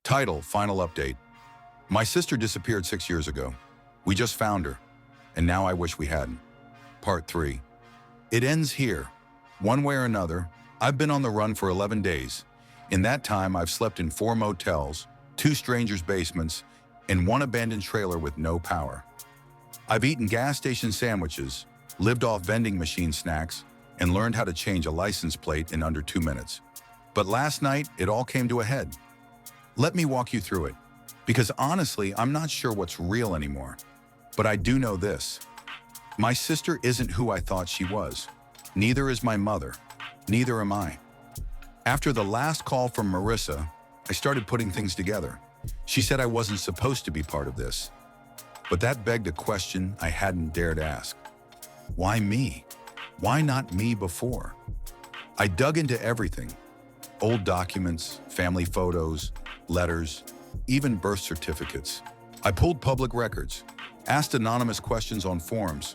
Title, final update. My sister disappeared 6 years ago. We just found her, and now I wish we hadn't. Part 3. It ends here. One way or another, I've been on the run for 11 days. In that time, I've slept in 4 motels, 2 strangers' basements, and 1 abandoned trailer with no power. I've eaten gas station sandwiches, lived off vending machine snacks, and learned how to change a license plate in under 2 minutes. But last night, it all came to a head. Let me walk you through it, because honestly, I'm not sure what's real anymore. But I do know this. My sister isn't who I thought she was. Neither is my mother. Neither am I. After the last call from Marissa, I started putting things together. She said I wasn't supposed to be part of this. But that begged a question I hadn't dared ask. Why me? Why not me before? I dug into everything. Old documents, family photos, letters, even birth certificates. I pulled public records, asked anonymous questions on forums,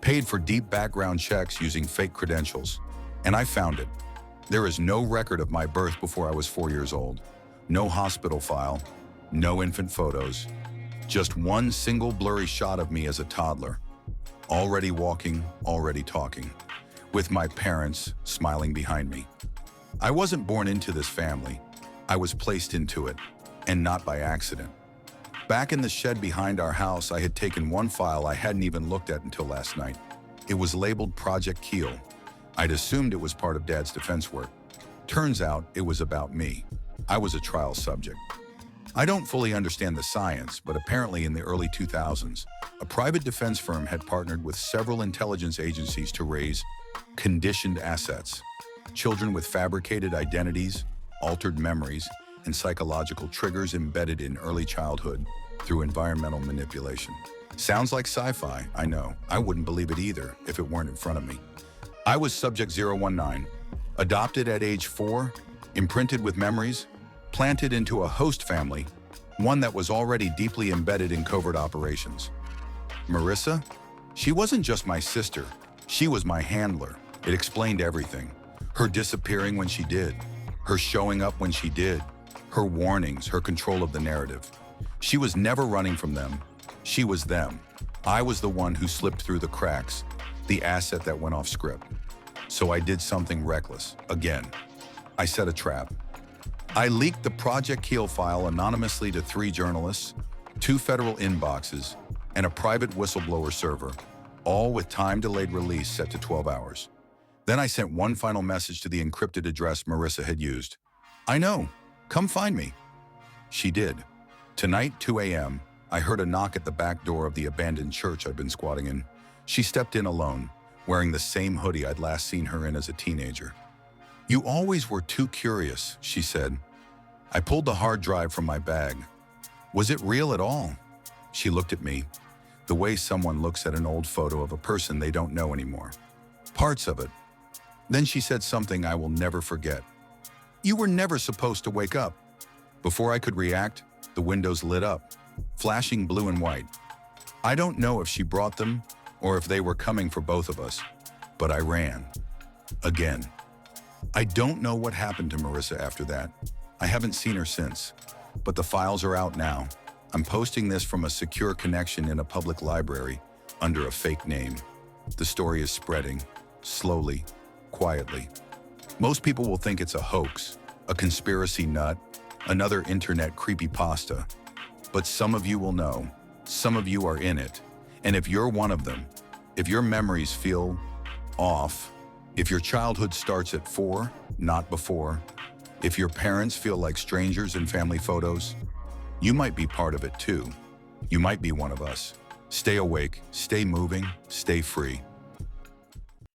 paid for deep background checks using fake credentials, and I found it. There is no record of my birth before I was 4 years old, no hospital file, no infant photos, just one single blurry shot of me as a toddler, already walking, already talking, with my parents smiling behind me. I wasn't born into this family. I was placed into it, and not by accident. Back in the shed behind our house, I had taken one file I hadn't even looked at until last night. It was labeled Project Keel. I'd assumed it was part of Dad's defense work. Turns out it was about me. I was a trial subject. I don't fully understand the science, but apparently in the early 2000s, a private defense firm had partnered with several intelligence agencies to raise conditioned assets, children with fabricated identities, altered memories, and psychological triggers embedded in early childhood through environmental manipulation. Sounds like sci-fi, I know. I wouldn't believe it either if it weren't in front of me. I was Subject 019, adopted at age 4, imprinted with memories, planted into a host family, one that was already deeply embedded in covert operations. Marissa? She wasn't just my sister, she was my handler. It explained everything. Her disappearing when she did, her showing up when she did, her warnings, her control of the narrative. She was never running from them. She was them. I was the one who slipped through the cracks, the asset that went off script. So I did something reckless, again. I set a trap. I leaked the Project Keel file anonymously to 3 journalists, 2 federal inboxes, and a private whistleblower server, all with time-delayed release set to 12 hours. Then I sent one final message to the encrypted address Marissa had used. I know, come find me. She did. Tonight, 2 a.m., I heard a knock at the back door of the abandoned church I'd been squatting in. She stepped in alone, wearing the same hoodie I'd last seen her in as a teenager. You always were too curious, she said. I pulled the hard drive from my bag. Was it real at all? She looked at me, the way someone looks at an old photo of a person they don't know anymore. Parts of it. Then she said something I will never forget. You were never supposed to wake up. Before I could react, the windows lit up, flashing blue and white. I don't know if she brought them or if they were coming for both of us, but I ran. Again. I don't know what happened to Marissa after that. I haven't seen her since, but the files are out now. I'm posting this from a secure connection in a public library under a fake name. The story is spreading, slowly, quietly. Most people will think it's a hoax, a conspiracy nut, another internet creepypasta. But some of you will know, some of you are in it. And if you're one of them, if your memories feel off, if your childhood starts at 4, not before, if your parents feel like strangers in family photos, you might be part of it too. You might be one of us. Stay awake, stay moving, stay free.